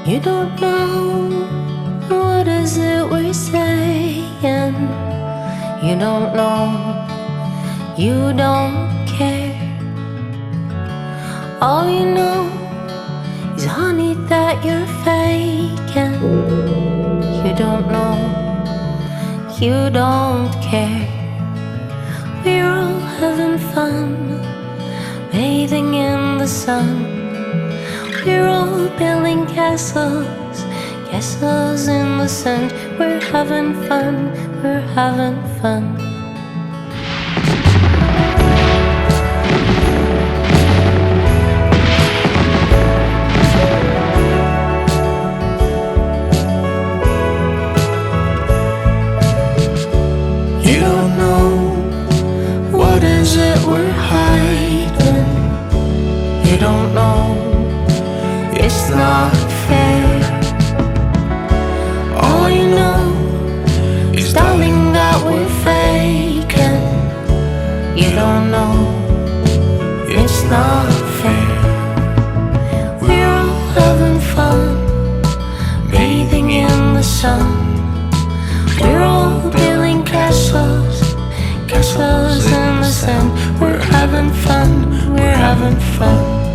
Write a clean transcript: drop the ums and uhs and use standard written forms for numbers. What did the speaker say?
You don't know what is it we're saying. You don't know, you don't care. All you know is honey that you're faking. You don't know, you don't care. We're all having fun, bathing in the sun. We're all building castles, castles in the sand. We're having fun, we're having fun. You don't know what is it we're hiding. You don't know, it's not fair. All you know is, darling, that we're faking. You don't know, it's not fair. We're all having fun, bathing in the sun. We're all building castles, castles in the sand. We're having fun, we're having fun.